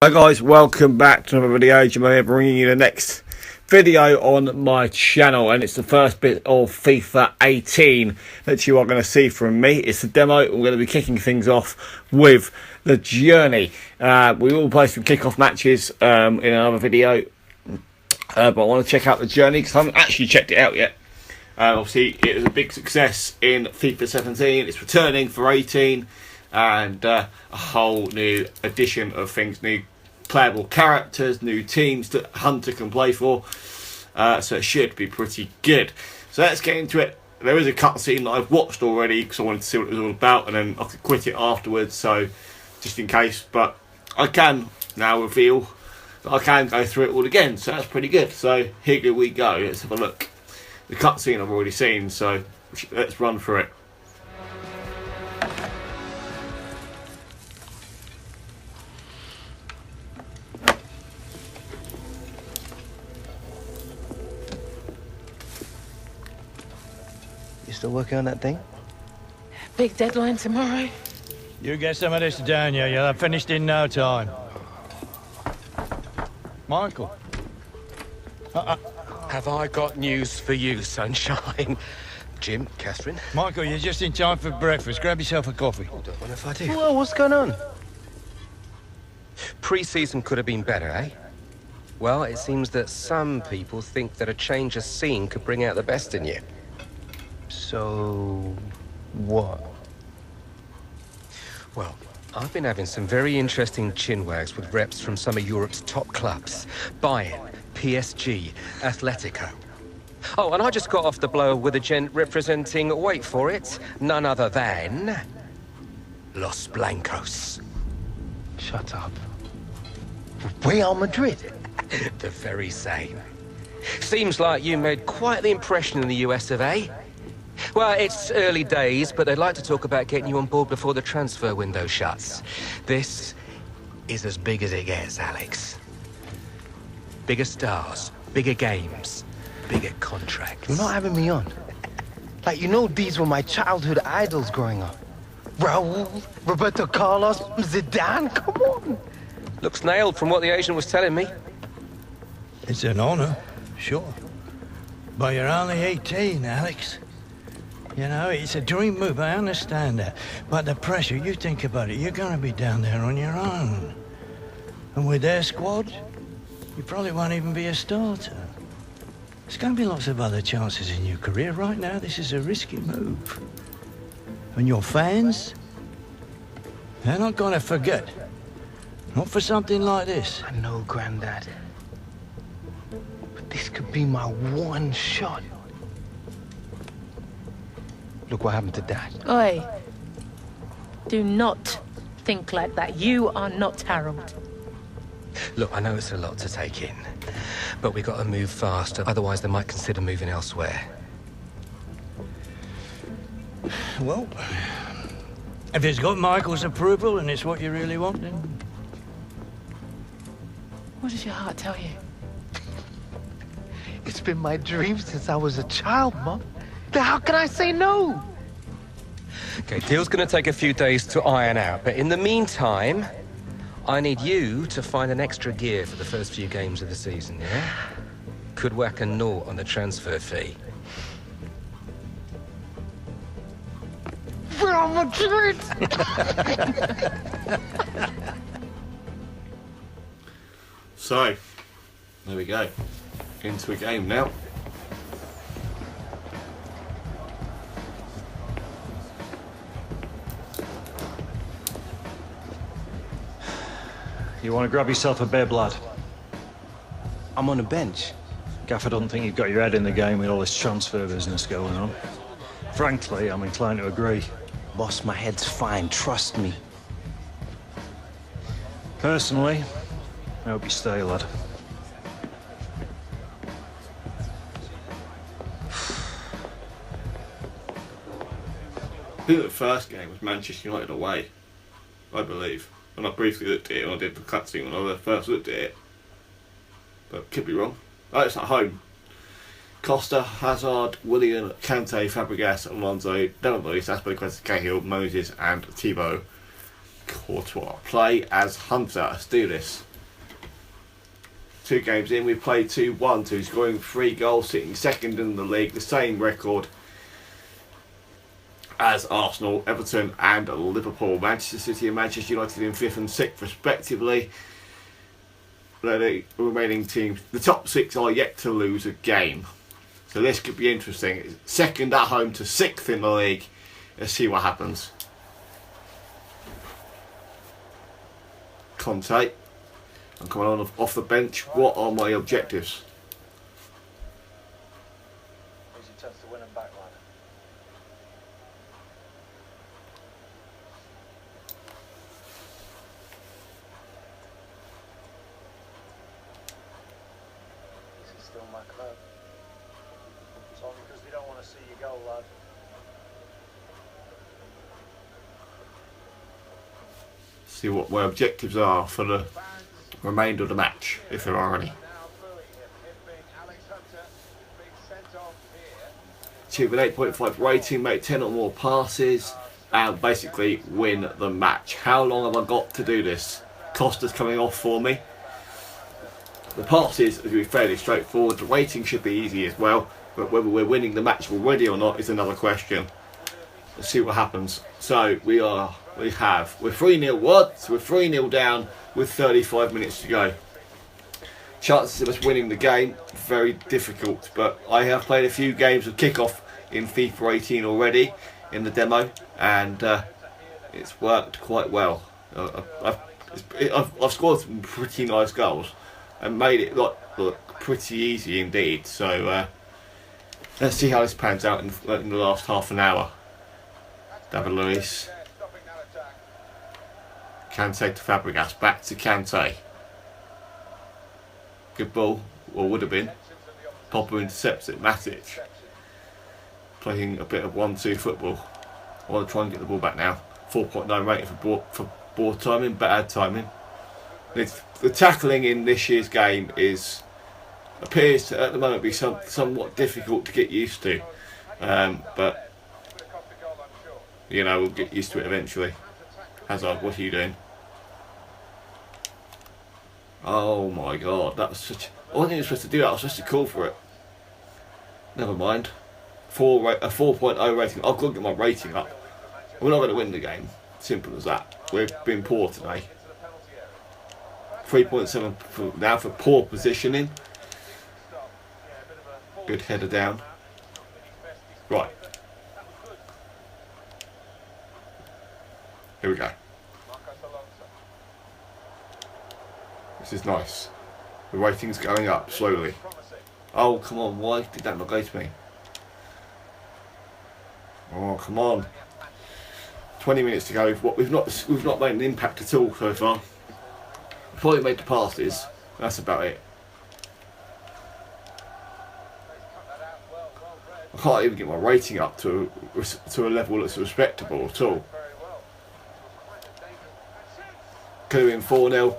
Hi guys, welcome back to another video. I'm bringing you the next video on my channel, and it's the first bit of FIFA 18 that you are going to see from me. It's the demo. We're going to be kicking things off with the journey. We will play some kickoff matches in another video, but I want to check out the journey because I haven't actually checked it out yet. Obviously it was a big success in FIFA 17. It's returning for 18, and a whole new edition of things, new playable characters, new teams that Hunter can play for, so it should be pretty good. So let's get into it. There is a cutscene that I've watched already because I wanted to see what it was all about, and then I could quit it afterwards, so just in case. But I can now reveal that I can go through it all again, so that's pretty good. So here we go, let's have a look. The cutscene I've already seen, so let's run through it. You still working on that thing? Big deadline tomorrow. You get some of this down here, you'll have finished in no time. Michael. Have I got news for you, sunshine? Jim, Catherine? Michael, you're just in time for breakfast. Grab yourself a coffee. Hold on, what if I do? Whoa, what's going on? Pre-season could have been better, eh? Well, it seems that some people think that a change of scene could bring out the best in you. So, what? Well, I've been having some very interesting chinwags with reps from some of Europe's top clubs. Bayern, PSG, Atletico. Oh, and I just got off the blower with a gent representing, wait for it, none other than Los Blancos. Shut up. Real Madrid? The very same. Seems like you made quite the impression in the US of A. Well, it's early days, but they'd like to talk about getting you on board before the transfer window shuts. This is as big as it gets, Alex. Bigger stars, bigger games, bigger contracts. You're not having me on. Like, you know, these were my childhood idols growing up. Raul, Roberto Carlos, Zidane, come on. Looks nailed from what the agent was telling me. It's an honor, sure. But you're only 18, Alex. You know, it's a dream move, I understand that. But the pressure, you think about it, you're gonna be down there on your own. And with their squad, you probably won't even be a starter. There's gonna be lots of other chances in your career. Right now, this is a risky move. And your fans, they're not gonna forget. Not for something like this. I know, Grandad. But this could be my one shot. Look what happened to Dad. Oi. Do not think like that. You are not Harold. Look, I know it's a lot to take in, but we got to move fast, otherwise they might consider moving elsewhere. Well, if it's got Michael's approval and it's what you really want, then... What does your heart tell you? It's been my dream since I was a child, Mom. How can I say no? Okay, deal's gonna take a few days to iron out, but in the meantime, I need you to find an extra gear for the first few games of the season, yeah? Could whack a naught on the transfer fee. Real Madrid! So there we go, into a game now. You want to grab yourself a bib, lad? I'm on the bench. Gaffer doesn't think you've got your head in the game with all this transfer business going on. Frankly, I'm inclined to agree. Boss, my head's fine, trust me. Personally, I hope you stay, lad. I think the first game was Manchester United away, I believe. And I briefly looked at it when I did the cutscene when I first looked at it. But could be wrong. Oh, it's at home. Costa, Hazard, Willian, Kante, Fabregas, Alonso, Devon Lewis, Aspilicueta, Cahill, Moses and Thibaut Courtois. Play as Hunter. Let's do this. 2 games in, we played 2-1-2, scoring 3 goals, sitting second in the league, the same record as Arsenal, Everton and Liverpool. Manchester City and Manchester United in 5th and 6th respectively. The remaining teams, the top 6 are yet to lose a game. So this could be interesting. It's second at home to 6th in the league. Let's see what happens. Conte, I'm coming on off the bench. What are my objectives? Still my club. It's only because they don't want to see you go, lad. See what my objectives are for the remainder of the match, if there are any. Achieve an 8.5 rating, make 10 or more passes, and basically win the match. How long have I got to do this? Costa's coming off for me. The passes are going to be fairly straightforward. The rating should be easy as well, but whether we're winning the match already or not is another question. Let's see what happens. So we're 3-0 what? So we're 3-0 down with 35 minutes to go. Chances of us winning the game, very difficult, but I have played a few games of kickoff in FIFA 18 already in the demo, and it's worked quite well. I've scored some pretty nice goals and made it look pretty easy indeed. So let's see how this pans out in the last half an hour. David Luiz. Kante to Fabregas. Back to Kante. Good ball, or would have been. Popper intercepts it. Matic. Playing a bit of 1-2 football. I want to try and get the ball back now. 4.9 rating for ball timing, bad timing. The tackling in this year's game appears to at the moment be somewhat difficult to get used to, but you know, we'll get used to it eventually. Hazard, what are you doing? Oh my god, that was such. I wasn't even supposed to do that. I was supposed to call for it. Never mind. A 4.0 rating. I've got to get my rating up. We're not going to win the game. Simple as that. We've been poor today. 3.7 now for poor positioning. Good header down. Right. Here we go. This is nice. The rating's going up slowly. Oh, come on. Why did that not go to me? Oh, come on. 20 minutes to go. We've not made an impact at all so far. We've probably made the passes. That's about it. I can't even get my rating up to a level that's respectable at all. Could have been 4-0.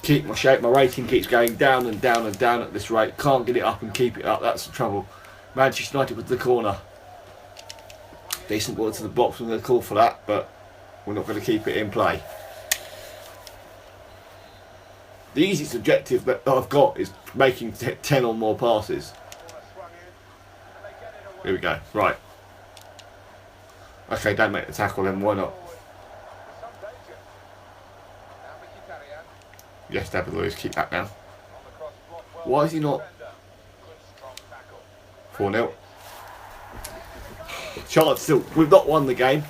Keep my shape. My rating keeps going down and down and down at this rate. Can't get it up and keep it up. That's the trouble. Manchester United with the corner. Decent ball to the box. I'm going to call for that, but we're not going to keep it in play. The easiest objective that I've got is making 10 or more passes. Here we go. Right. Okay, don't make the tackle then. Why not? Yes, David Luiz, keep that now. Why is he not? 4-0. Charlotte still. We've not won the game.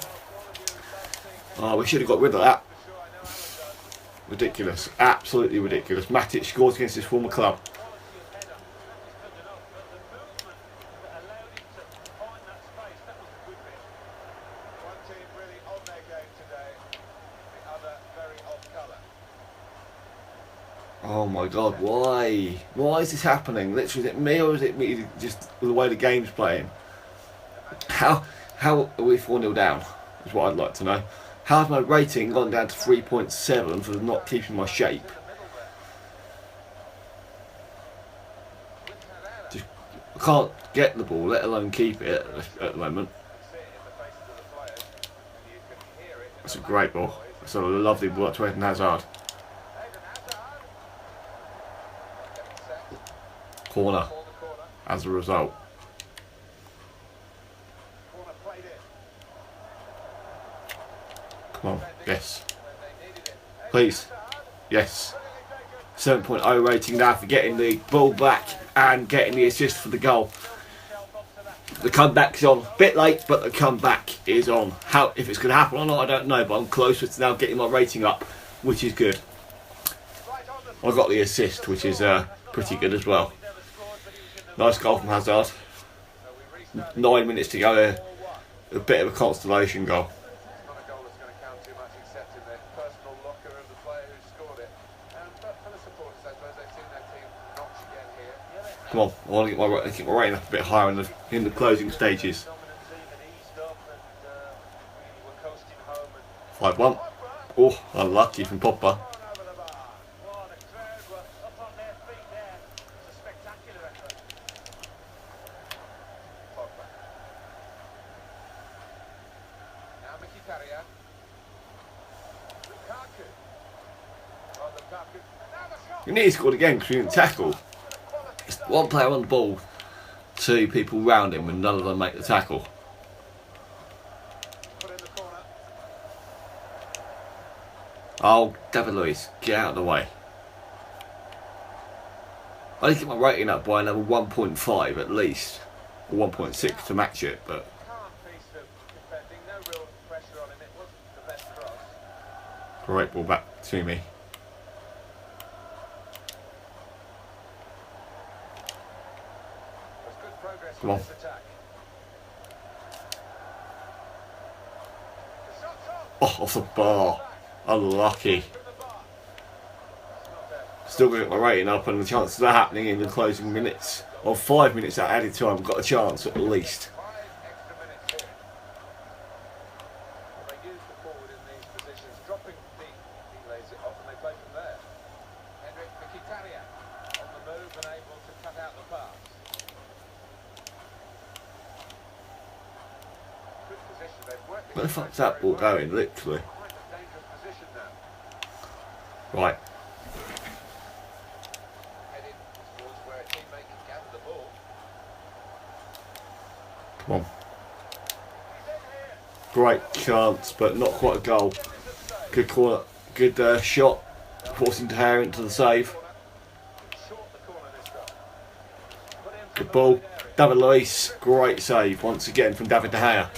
Oh, we should have got rid of that. Ridiculous. Absolutely ridiculous. Matic scores against his former club. Oh my god, why? Why is this happening? Literally, is it me or is it me just the way the game's playing? How are we 4-0 down? Is what I'd like to know. How has my rating gone down to 3.7 for not keeping my shape? Just, I can't get the ball, let alone keep it at the moment. That's a great ball. It's a lovely ball to Eden Hazard. corner as a result. Come on, yes. Please, yes. 7.0 rating now for getting the ball back and getting the assist for the goal. The comeback's on. A bit late, but the comeback is on. How, if it's going to happen or not, I don't know, but I'm closer to now getting my rating up, which is good. I got the assist, which is pretty good as well. Nice goal from Hazard. 9 minutes to go there. A bit of a consolation goal. Come on, I want to get my rating up a bit higher in the closing stages. 5-1. Oh, unlucky from Popper. We nearly scored again because we didn't tackle. It's one player on the ball, 2 people round him, and none of them make the tackle. Oh, David Luiz, get out of the way. I need to get my rating up by another 1.5 at least, or 1.6 to match it, but... Great ball back to me. Come on. Oh, off the bar. Unlucky. Still going to get my rating up, and the chances of that happening in the closing minutes, or 5 minutes at added time, got a chance at least. Where the fuck's that ball going, literally? Right. Come on. Great chance, but not quite a goal. Good corner, good shot, forcing De Gea into the save. Good ball. David Luiz, great save once again from David De Gea.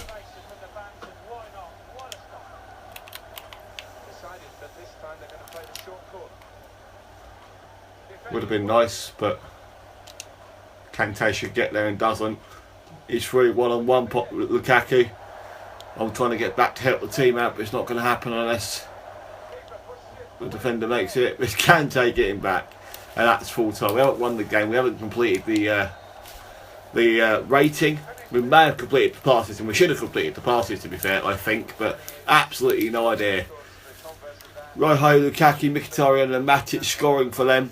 Would have been nice, but Kante should get there and doesn't. He's through one-on-one pot with Lukaku. I'm trying to get back to help the team out, but it's not going to happen unless the defender makes it. It's Kante getting back, and that's full time. We haven't won the game. We haven't completed the rating. We may have completed the passes, and we should have completed the passes, to be fair, I think, but absolutely no idea. Rojo, Lukaku, Mkhitaryan and Matic scoring for them,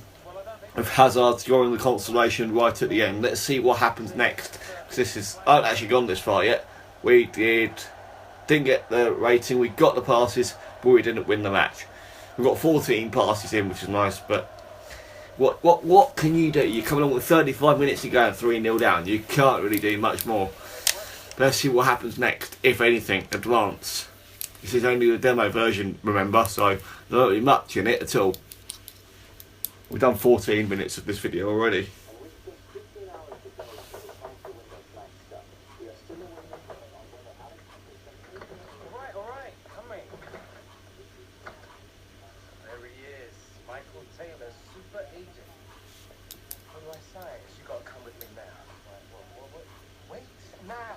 with Hazard scoring the consolation right at the end. Let's see what happens next, because this is, I haven't actually gone this far yet. We didn't get the rating, we got the passes, but we didn't win the match. We've got 14 passes in, which is nice, but what can you do? You're coming on with 35 minutes to go and 3-0 down. You can't really do much more. Let's see what happens next, if anything. Advance. This is only the demo version, remember, so there's not really much in it at all. We've done 14 minutes of this video already. Alright, coming. There he is, Michael Taylor, super agent. What do I say? You gotta come with me now. Wait, now.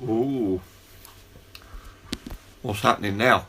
Ooh. What's happening now?